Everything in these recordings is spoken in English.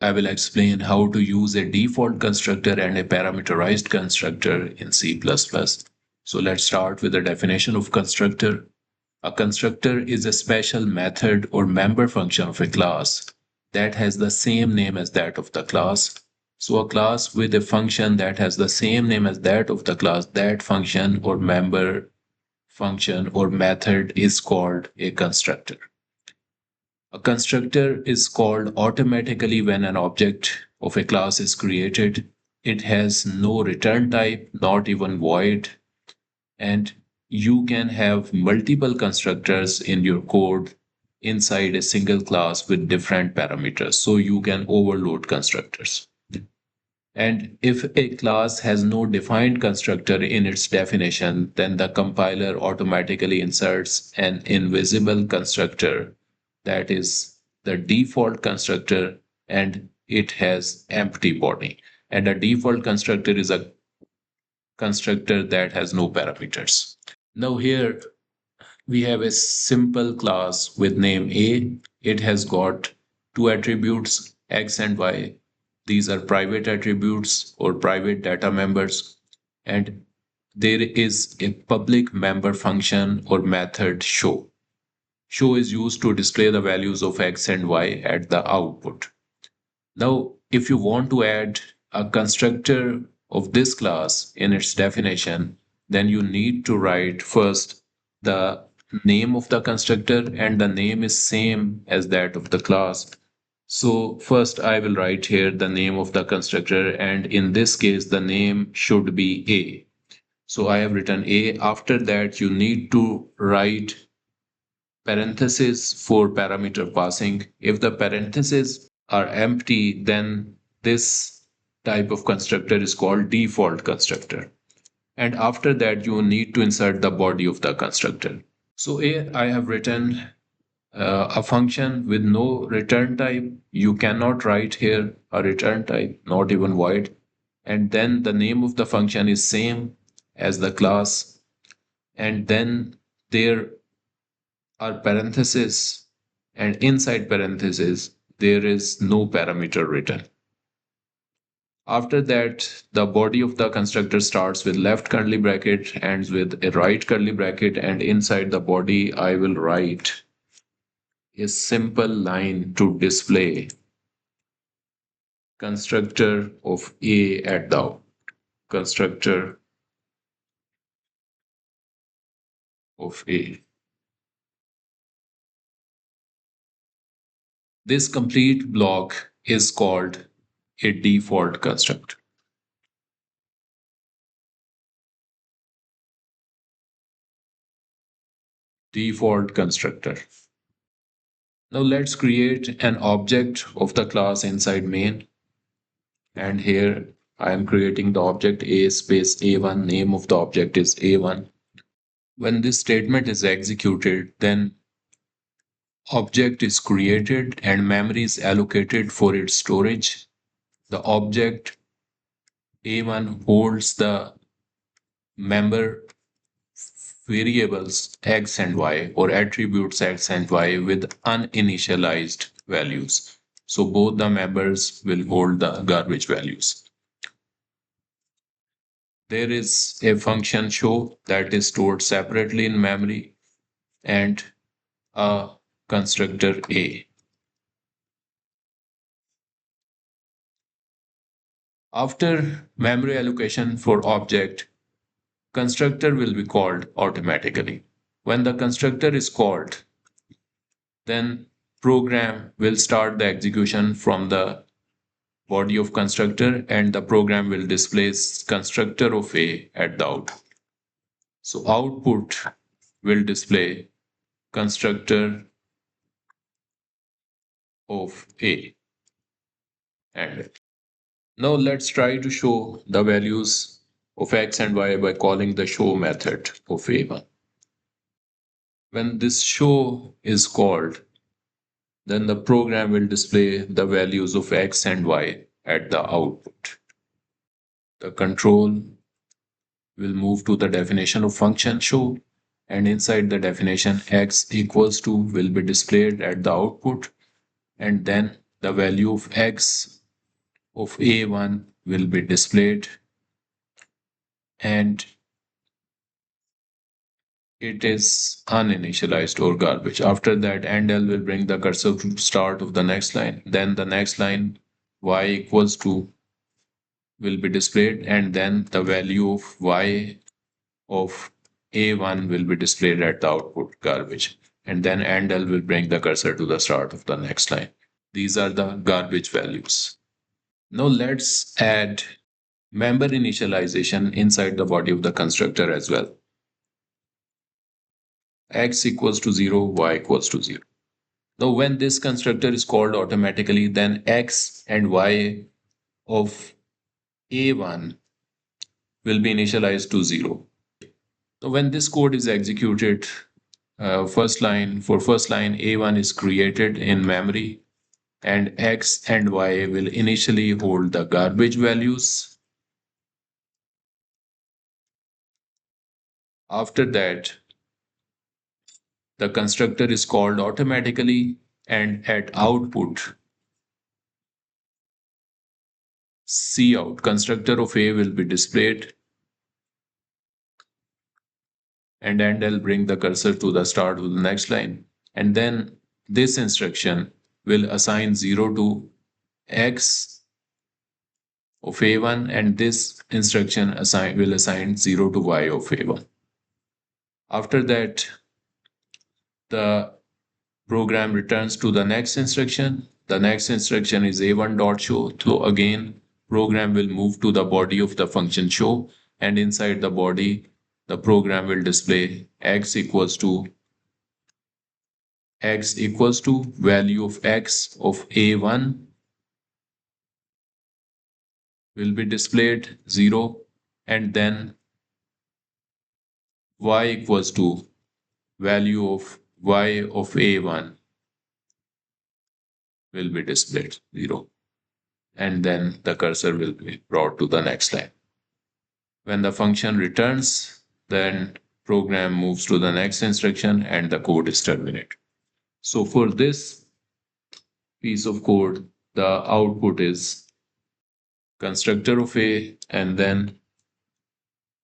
I will explain how to use a default constructor and a parameterized constructor in C++. So let's start with the definition of constructor. A constructor is a special method or member function of a class that has the same name as that of the class. So a class with a function that has the same name as that of the class, that function or member function or method is called a constructor. A constructor is called automatically when an object of a class is created. It has no return type, not even void, and you can have multiple constructors in your code inside a single class with different parameters. So you can overload constructors. And if a class has no defined constructor in its definition, then the compiler automatically inserts an invisible constructor that is the default constructor, and it has empty body. And a default constructor is a constructor that has no parameters. Now here we have a simple class with name A. It has got two attributes, X and Y. These are private attributes or private data members. And there is a public member function or method show. Show is used to display the values of X and Y at the output. Now, if you want to add a constructor of this class in its definition, then you need to write first the name of the constructor, and the name is same as that of the class. So first I will write here the name of the constructor, and in this case the name should be A. So I have written A. After that you need to write parentheses for parameter passing. If the parentheses are empty, then this type of constructor is called default constructor. And after that, you need to insert the body of the constructor. So here I have written a function with no return type. You cannot write here a return type, not even void. And then the name of the function is same as the class. And then there are parentheses, and inside parentheses, there is no parameter written. After that, the body of the constructor starts with left curly bracket, ends with a right curly bracket, and inside the body, I will write a simple line to display constructor of A at the constructor of A. This complete block is called a default constructor. Default constructor. Now let's create an object of the class inside main. And here I am creating the object A space A1. Name of the object is A1. When this statement is executed, then object is created and memory is allocated for its storage. The object A1 holds the member variables X and Y, or attributes X and Y, with uninitialized values. So both the members will hold the garbage values. There is a function show that is stored separately in memory, and a constructor A. After memory allocation for object, constructor will be called automatically. When the constructor is called, then program will start the execution from the body of constructor, and the program will display constructor of A at the output. So output will display constructor of A. And now let's try to show the values of X and Y by calling the show method of A1. When this show is called, then the program will display the values of X and Y at the output. The control will move to the definition of function show, and inside the definition X equals to will be displayed at the output, and then the value of x of a1 will be displayed, and it is uninitialized or garbage. After that, and L will bring the cursor to start of the next line. Then the next line y equals to will be displayed, and then the value of y of a1 will be displayed at the output garbage. And then and L will bring the cursor to the start of the next line. These are the garbage values. Now let's add member initialization inside the body of the constructor as well. X equals to 0, y equals to 0. Now when this constructor is called automatically, then x and y of a1 will be initialized to 0. So when this code is executed, first line a1 is created in memory, and x and y will initially hold the garbage values. After that, the constructor is called automatically, and at output, cout constructor of a will be displayed, and I'll bring the cursor to the start of the next line. And then this instruction will assign 0 to x of a1, and this instruction will assign 0 to y of a1. After that, the program returns to the next instruction. The next instruction is a1.show. So again, program will move to the body of the function show, and inside the body, the program will display x equals to value of x of a1 will be displayed 0, and then y equals to value of y of a1 will be displayed 0, and then the cursor will be brought to the next line. When the function returns, then program moves to the next instruction and the code is terminated. So for this piece of code, the output is constructor of a, and then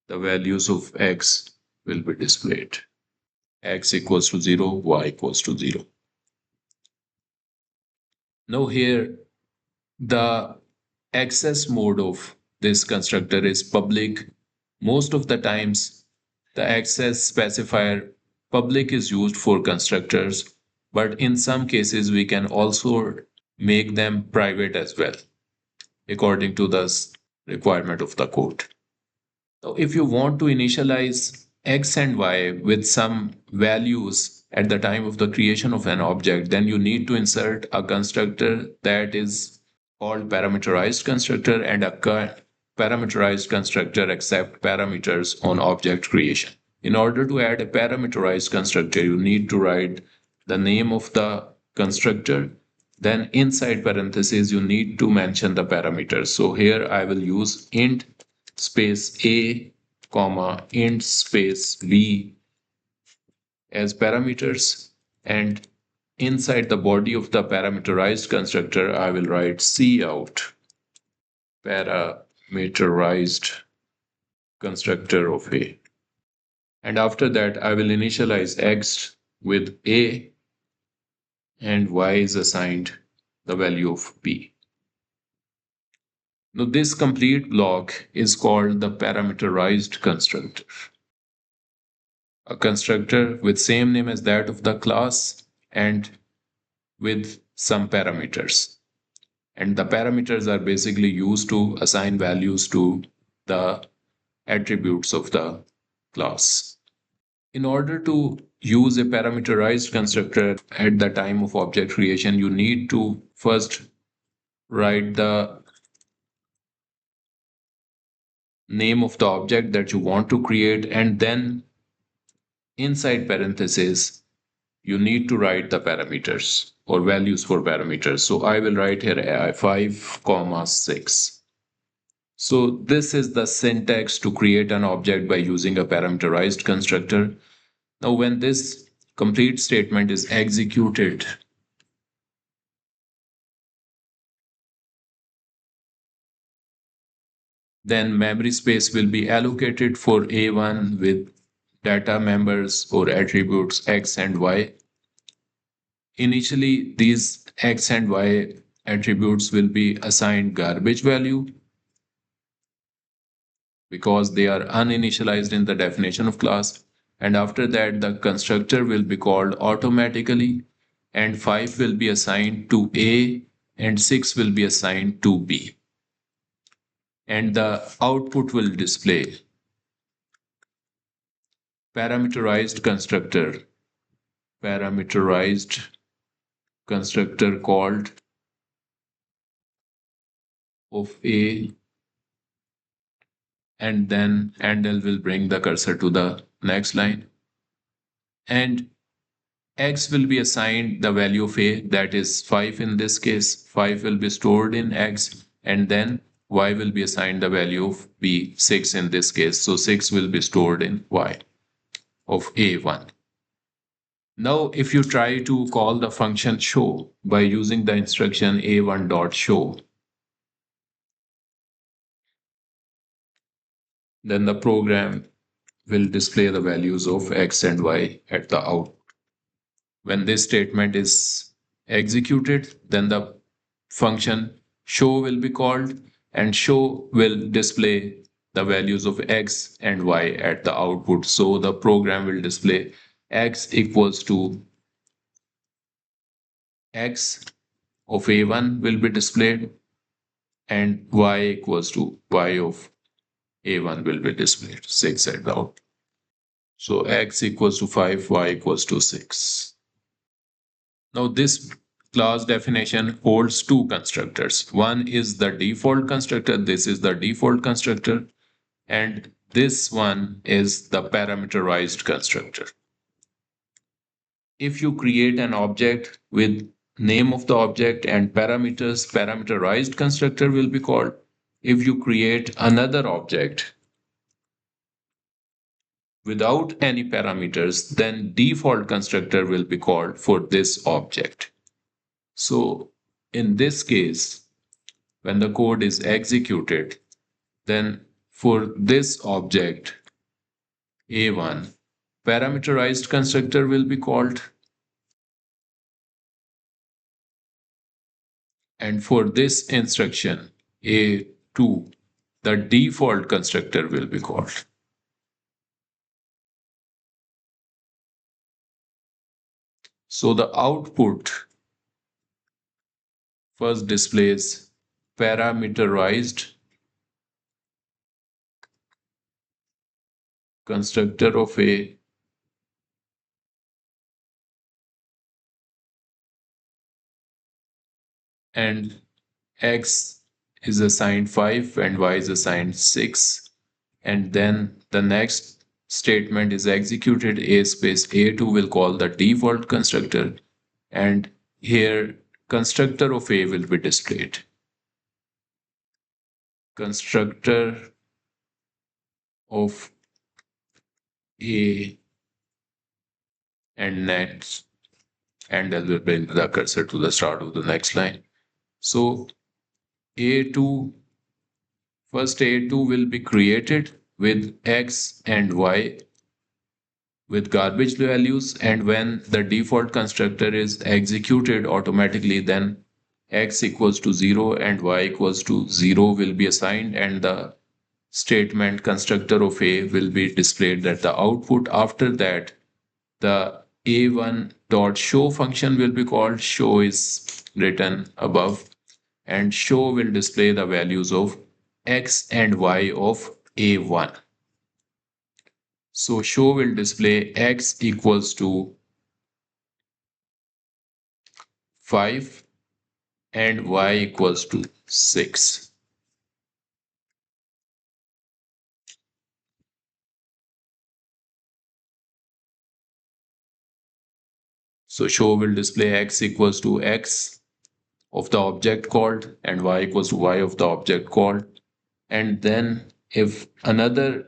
the values of x will be displayed. X equals to 0, y equals to 0. Now here, the access mode of this constructor is public. Most of the times, the access specifier public is used for constructors, but in some cases, we can also make them private as well, according to the requirement of the code. So if you want to initialize x and y with some values at the time of the creation of an object, then you need to insert a constructor that is called parameterized constructor, and a parameterized constructor accept parameters on object creation. In order to add a parameterized constructor, you need to write the name of the constructor. Then inside parentheses, you need to mention the parameters. So here I will use int space a, comma, int space b as parameters, and inside the body of the parameterized constructor, I will write cout parameterized constructor of a. And after that, I will initialize x with a, and y is assigned the value of b. Now this complete block is called the parameterized constructor. A constructor with same name as that of the class and with some parameters. And the parameters are basically used to assign values to the attributes of the class. In order to use a parameterized constructor at the time of object creation, you need to first write the name of the object that you want to create, and then inside parentheses, you need to write the parameters or values for parameters. So I will write here AI5, 6. So this is the syntax to create an object by using a parameterized constructor. Now when this complete statement is executed, Then memory space will be allocated for A1 with data members or attributes X and Y. Initially, these X and Y attributes will be assigned garbage value because they are uninitialized in the definition of class. And after that, the constructor will be called automatically, and 5 will be assigned to A, and 6 will be assigned to B. And the output will display parameterized constructor, parameterized constructor called of A, and then handle will bring the cursor to the next line. And X will be assigned the value of A, that is 5 in this case. 5 will be stored in X, and then Y will be assigned the value of B, 6 in this case. So 6 will be stored in Y of A1. Now, if you try to call the function show by using the instruction A1.show, then the program will display the values of X and Y at the output. When this statement is executed, then the function show will be called, and show will display the values of X and Y at the output. So the program will display X equals to X of A1 will be displayed, and Y equals to Y of A1 will be displayed, 6 at the output. So X equals to 5, Y equals to 6. Now this class definition holds two constructors. One is the default constructor. This is the default constructor. And this one is the parameterized constructor. If you create an object with name of the object and parameters, parameterized constructor will be called. If you create another object without any parameters, then default constructor will be called for this object. So in this case, when the code is executed, then for this object A1, parameterized constructor will be called. And for this instruction A2, the default constructor will be called. So the output first displays parameterized constructor of A, and X is assigned 5 and Y is assigned 6. And then the next statement is executed. A space A2 will call the default constructor, and here constructor of A will be displayed. Constructor of A, and next, and I will bring the cursor to the start of the next line. So A2, first A2 will be created with X and Y with garbage values, and when the default constructor is executed automatically, then X equals to 0 and Y equals to 0 will be assigned, and the statement constructor of A will be displayed at the output. After that, the A1.show function will be called. Show is written above, and show will display the values of X and Y of A1. So show will display X equals to 5 and Y equals to 6. So show will display X equals to X of the object called and Y equals to Y of the object called. And then if another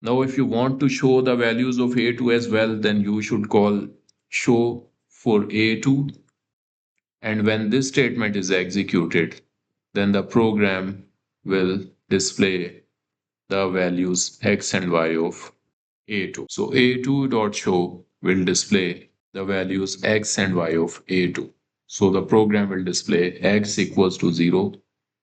now if you want to show the values of A2 as well, then you should call show for A2. And when this statement is executed, then the program will display the values x and y of A2. So A2.show will display the values x and y of A2. So the program will display x equals to 0,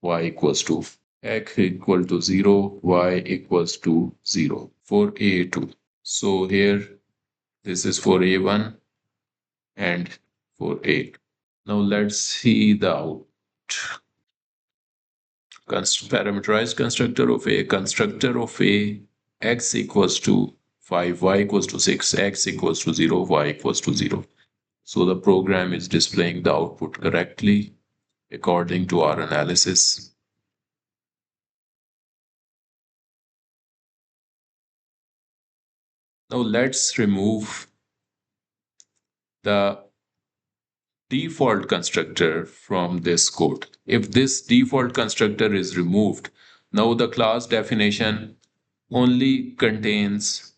y equals to x equal to 0, y equals to 0 for A2. So here this is for A1 and for A. Now let's see the out. Parameterized constructor of A, constructor of A, x equals to 5, y equals to 6, x equals to 0, y equals to 0. So the program is displaying the output correctly according to our analysis. Now let's remove the default constructor from this code. If this default constructor is removed, now the class definition only contains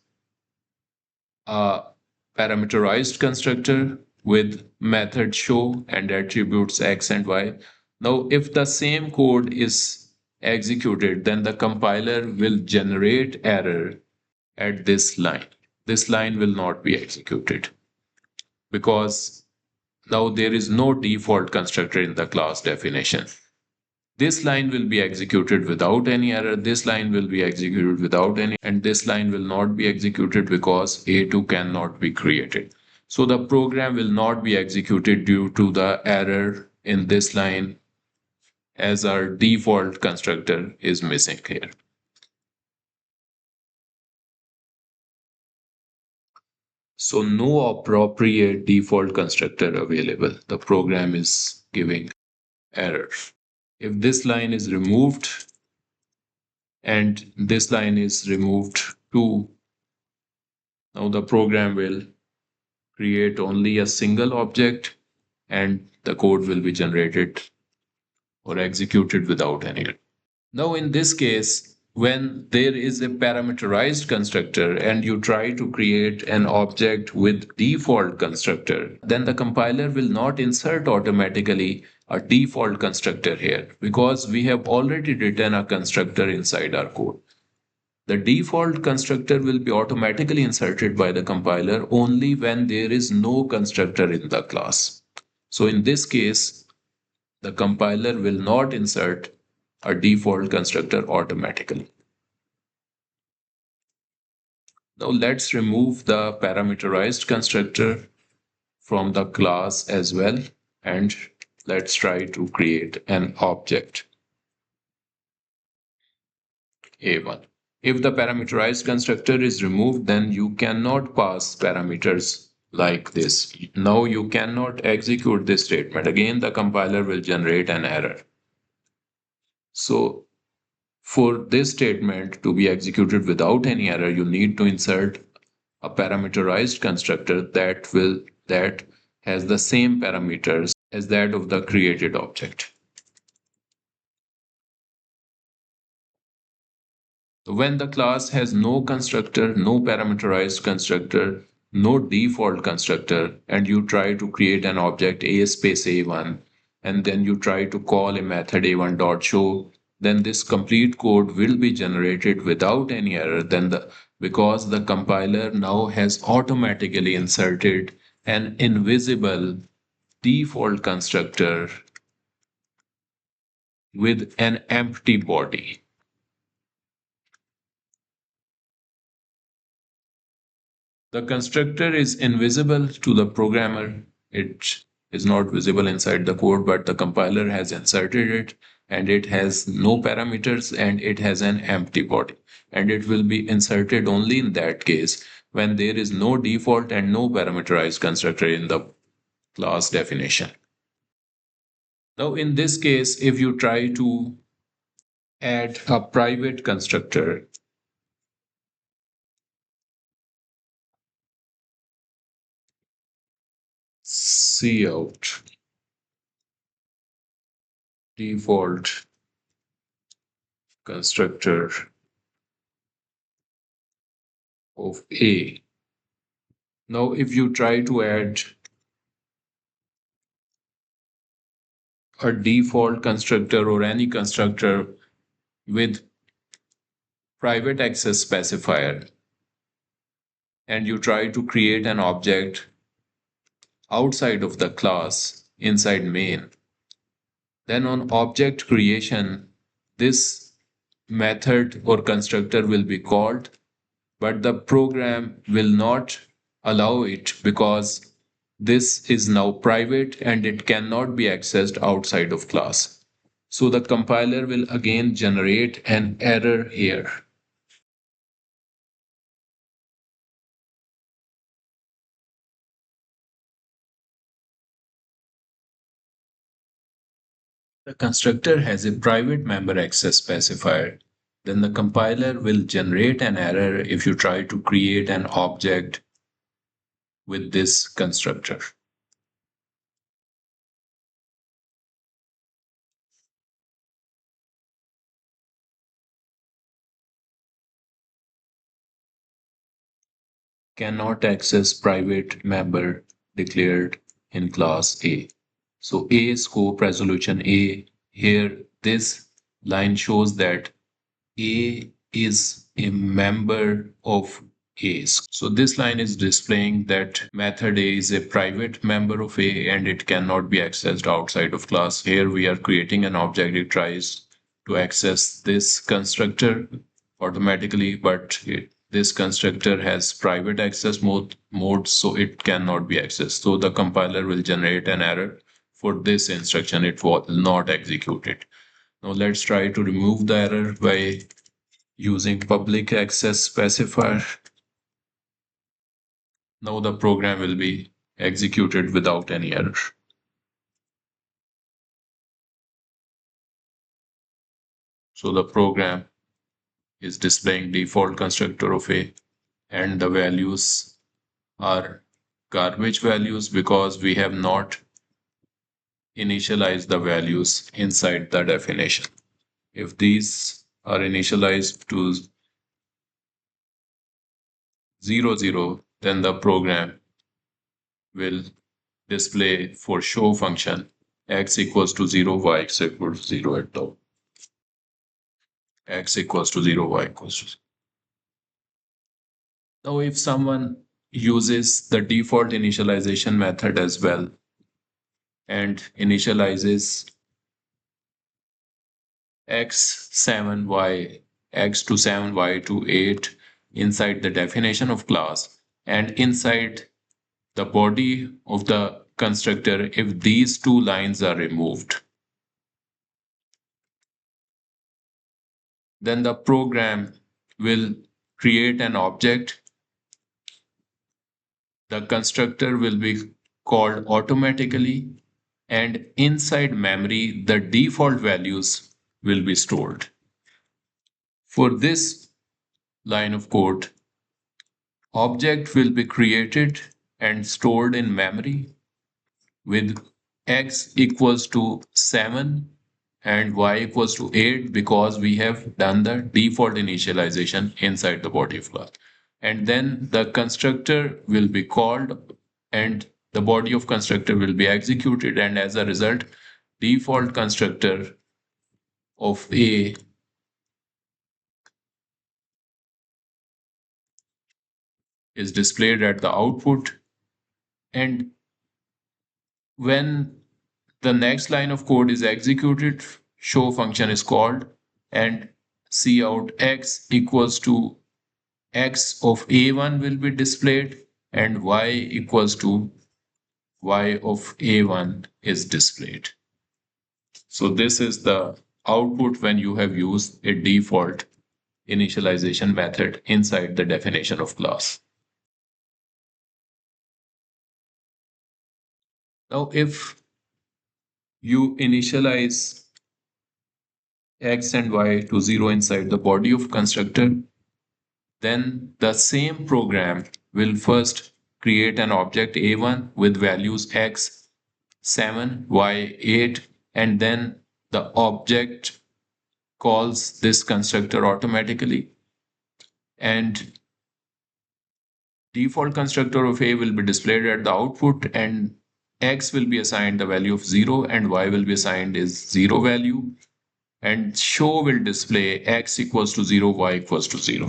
a parameterized constructor with method show and attributes x and y. Now, if the same code is executed, then the compiler will generate error at this line. This line will not be executed because now there is no default constructor in the class definition. This line will be executed without any error, this line will be executed without any, and this line will not be executed because A2 cannot be created. So the program will not be executed due to the error in this line as our default constructor is missing here. So no appropriate default constructor available. The program is giving error. If this line is removed and this line is removed too, now the program will create only a single object and the code will be generated or executed without any. Now, in this case, when there is a parameterized constructor and you try to create an object with default constructor, then the compiler will not insert automatically a default constructor here because we have already written a constructor inside our code. The default constructor will be automatically inserted by the compiler only when there is no constructor in the class. So in this case, the compiler will not insert a default constructor automatically. Now let's remove the parameterized constructor from the class as well, and let's try to create an object A1. If the parameterized constructor is removed, then you cannot pass parameters like this. Now you cannot execute this statement. Again, the compiler will generate an error. So for this statement to be executed without any error, you need to insert a parameterized constructor that has the same parameters as that of the created object. When the class has no constructor, no parameterized constructor, no default constructor, and you try to create an object a space a1, and then you try to call a method a1.show, then this complete code will be generated without any error because the compiler now has automatically inserted an invisible default constructor with an empty body. The constructor is invisible to the programmer. It is not visible inside the code, but the compiler has inserted it and it has no parameters and it has an empty body. And it will be inserted only in that case when there is no default and no parameterized constructor in the class definition. Now, in this case, if you try to add a private constructor, cout default constructor of A. Now, if you try to add a default constructor or any constructor with private access specifier and you try to create an object outside of the class inside main, then on object creation, this method or constructor will be called, but the program will not allow it because this is now private and it cannot be accessed outside of class. So the compiler will again generate an error here. The constructor has a private member access specifier. Then the compiler will generate an error if you try to create an object with this constructor. Cannot access private member declared in class A. So A scope resolution A, here this line shows that A is a member of A. So this line is displaying that method A is a private member of A and it cannot be accessed outside of class. Here we are creating an object. It tries to access this constructor automatically, but this constructor has private access mode, so it cannot be accessed. So the compiler will generate an error for this instruction. It will not execute it. Now let's try to remove the error by using public access specifier. Now the program will be executed without any error. So the program is displaying default constructor of A and the values are garbage values because we have not initialized the values inside the definition. If these are initialized to 00, then the program will display for show function x equals to 0, y equals to 0 at top. X equals to 0, y equals to 0. Now, if someone uses the default initialization method as well and initializes x7y, x to 7, y to 8 inside the definition of class and inside the body of the constructor, if these two lines are removed, then the program will create an object. The constructor will be called automatically, and inside memory, the default values will be stored. For this line of code, object will be created and stored in memory with x equals to 7 and y equals to 8 because we have done the default initialization inside the body of class. And then the constructor will be called and the body of constructor will be executed, and as a result, default constructor of A is displayed at the output. And when the next line of code is executed, show function is called and cout x equals to x of a1 will be displayed and y equals to y of a1 is displayed. So this is the output when you have used a default initialization method inside the definition of class. Now, if you initialize x and y to 0 inside the body of constructor, then the same program will first create an object a1 with values x, 7, y, 8, and then the object calls this constructor automatically. And default constructor of A will be displayed at the output, and X will be assigned the value of 0 and Y will be assigned is 0 value, and show will display X equals to 0, Y equals to 0.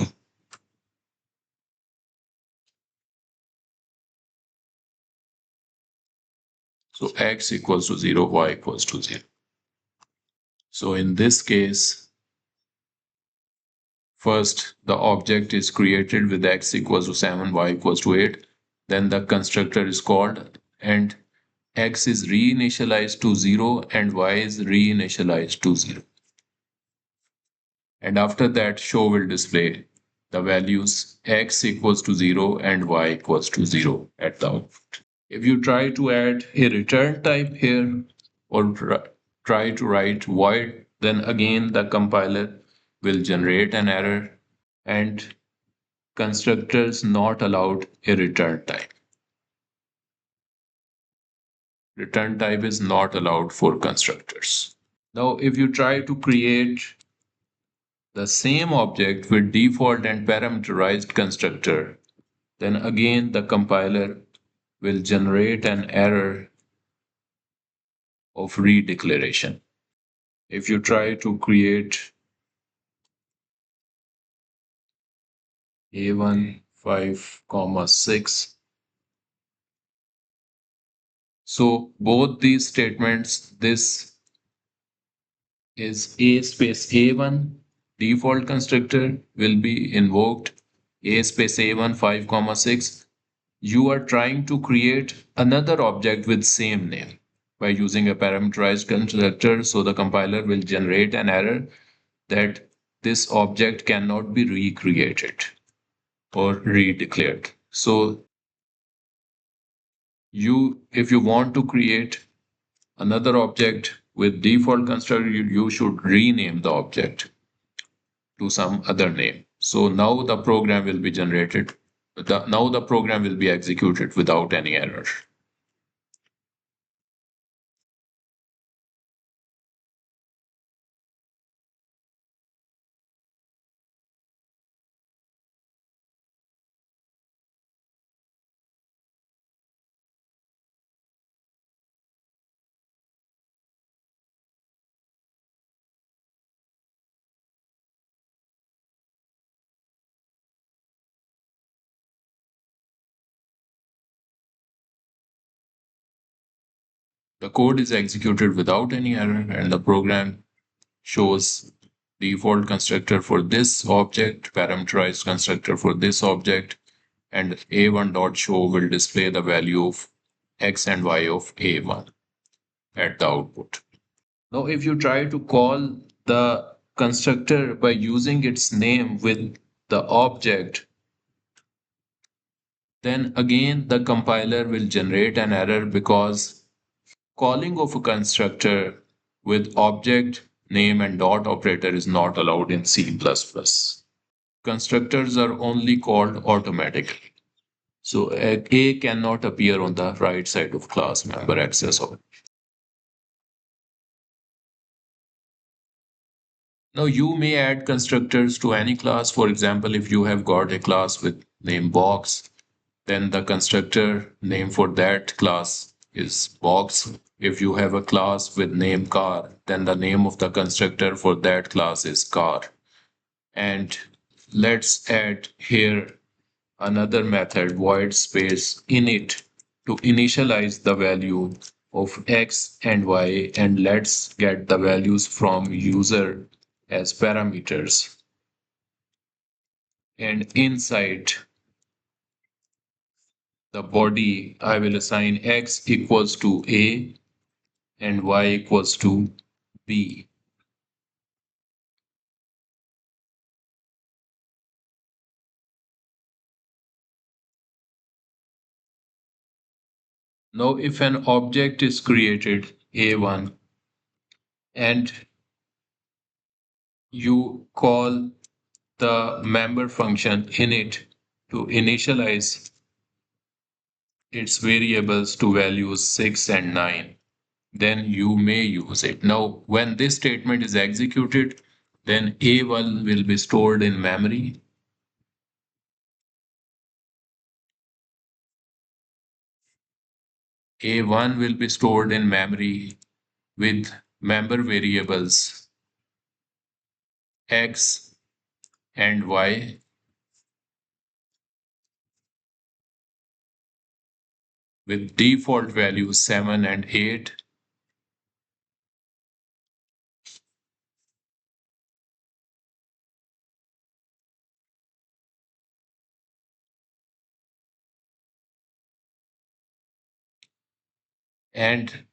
So X equals to 0, Y equals to 0. So in this case, first the object is created with X equals to 7, Y equals to 8. Then the constructor is called and X is reinitialized to 0 and Y is reinitialized to 0. And after that, show will display the values X equals to 0 and Y equals to 0 at the output. If you try to add a return type here or try to write void, then again the compiler will generate an error and constructors not allowed a return type. Return type is not allowed for constructors. Now, if you try to create the same object with default and parameterized constructor, then again the compiler will generate an error of redeclaration. If you try to create A1 5, 6, so both these statements, this is A space A1 default constructor will be invoked A space A1 5, 6. You are trying to create another object with same name by using a parameterized constructor. So the compiler will generate an error that this object cannot be recreated or redeclared. So if you want to create another object with default constructor, you should rename the object to some other name. So now the program will be generated. Now the program will be executed without any error. The code is executed without any error and the program shows default constructor for this object, parameterized constructor for this object, and a1.show will display the value of x and y of a1 at the output. Now, if you try to call the constructor by using its name with the object, then again the compiler will generate an error because calling of a constructor with object name and dot operator is not allowed in C++. Constructors are only called automatically. So A cannot appear on the right side of class member access. Now you may add constructors to any class. For example, if you have got a class with name box, then the constructor name for that class is box. If you have a class with name car, then the name of the constructor for that class is car. And let's add here another method void space init to initialize the value of x and y, and let's get the values from user as parameters. And inside the body, I will assign x equals to a and y equals to b. Now, if an object is created a1 and you call the member function init to initialize its variables to values 6 and 9, then you may use it. Now, when this statement is executed, then A1 will be stored in memory. A1 will be stored in memory with member variables X and Y with default values 7 and 8, and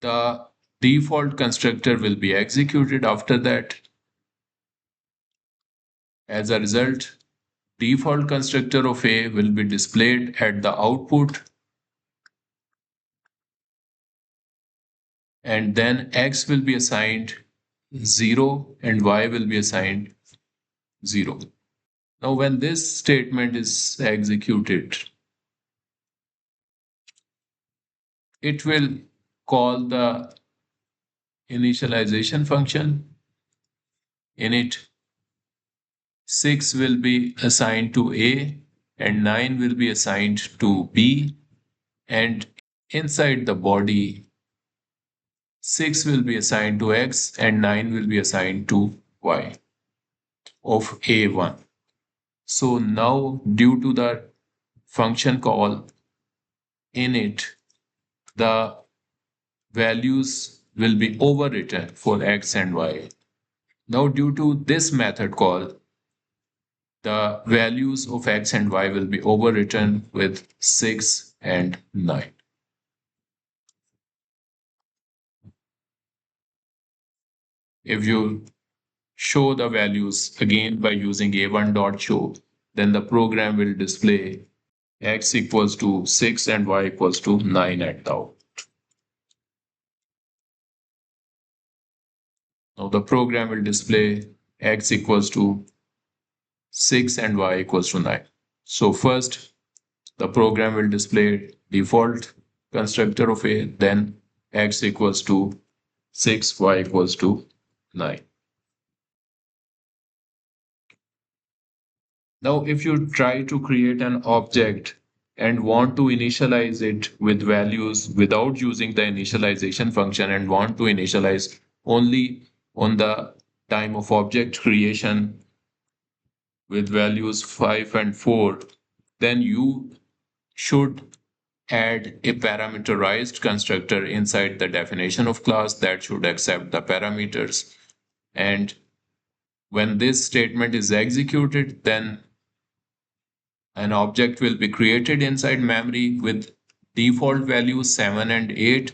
the default constructor will be executed after that. As a result, default constructor of A will be displayed at the output, and then X will be assigned 0 and Y will be assigned 0. Now, when this statement is executed, it will call the initialization function. In it, 6 will be assigned to A and 9 will be assigned to B, and inside the body 6 will be assigned to X and 9 will be assigned to Y of A1. So now due to the function call init, the values will be overwritten for X and Y. Now due to this method call, the values of X and Y will be overwritten with 6 and 9. If you show the values again by using a1.show, then the program will display X equals to 6 and Y equals to 9 at the out. Now the program will display X equals to 6 and Y equals to 9. So first, the program will display default constructor of A, then X equals to 6, Y equals to 9. Now, if you try to create an object and want to initialize it with values without using the initialization function and want to initialize only on the time of object creation with values 5 and 4, then you should add a parameterized constructor inside the definition of class that should accept the parameters. And when this statement is executed, then an object will be created inside memory with default values 7 and 8.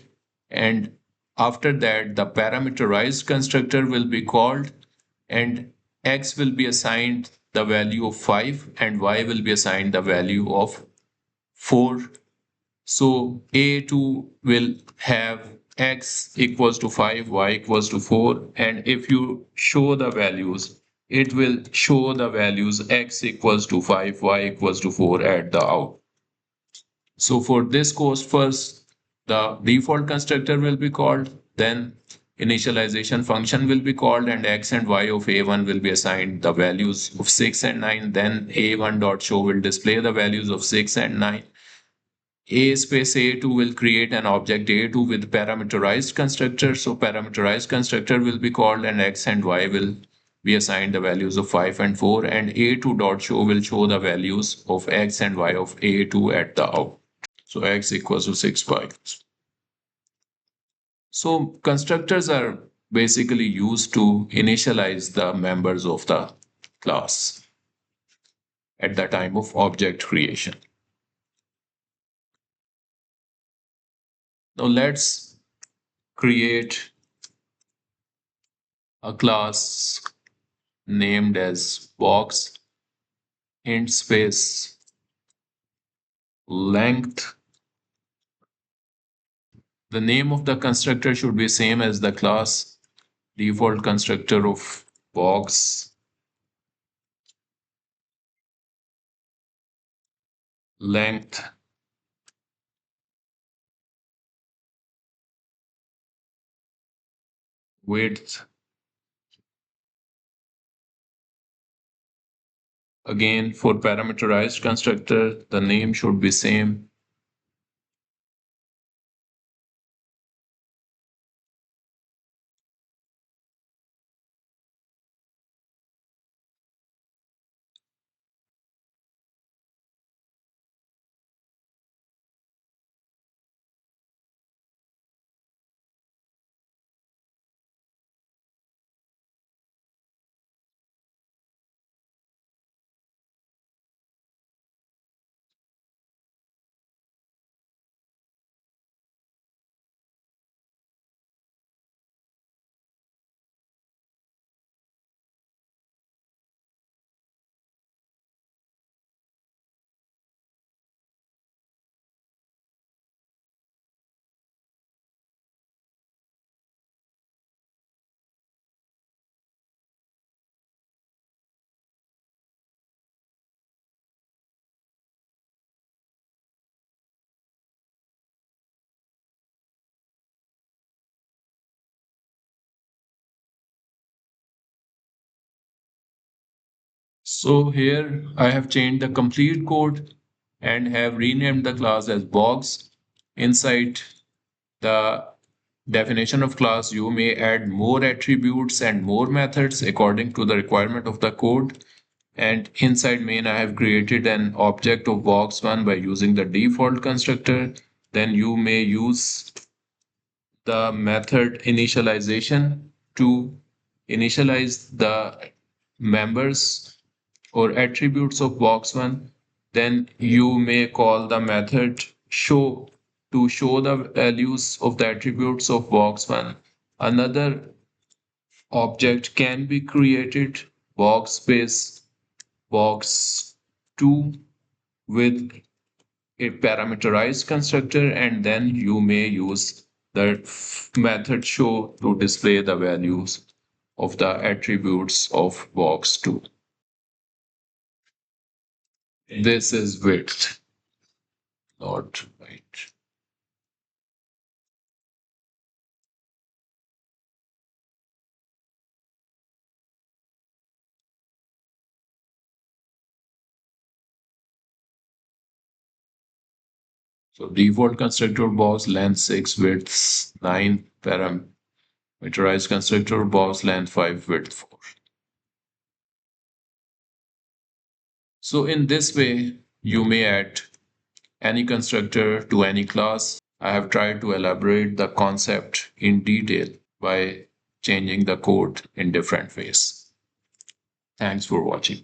And after that, the parameterized constructor will be called, and X will be assigned the value of 5 and Y will be assigned the value of 4. So A2 will have X equals to 5, Y equals to 4. And if you show the values, it will show the values X equals to 5, Y equals to 4 at the out. So for this course, first, the default constructor will be called, then initialization function will be called, and X and Y of A1 will be assigned the values of 6 and 9. Then A1.show will display the values of 6 and 9. A space A2 will create an object A2 with parameterized constructor. So parameterized constructor will be called and X and Y will be assigned the values of 5 and 4, and A2.show will show the values of X and Y of A2 at the out. So X equals to 6, Y. So constructors are basically used to initialize the members of the class at the time of object creation. Now let's create a class named as box int space length. The name of the constructor should be same as the class default constructor of box length width. Again, for parameterized constructor, the name should be same So here I have changed the complete code and have renamed the class as box. Inside the definition of class, you may add more attributes and more methods according to the requirement of the code. And inside main, I have created an object of box1 by using the default constructor. Then you may use the method initialization to initialize the members or attributes of box1. Then you may call the method show to show the values of the attributes of box1. Another object can be created box space box2 with a parameterized constructor, and then you may use the method show to display the values of the attributes of box2. This is width, not height. So default constructor box length 6, width 9, parameterized constructor box length 5, width 4. So in this way, you may add any constructor to any class. I have tried to elaborate the concept in detail by changing the code in different ways. Thanks for watching.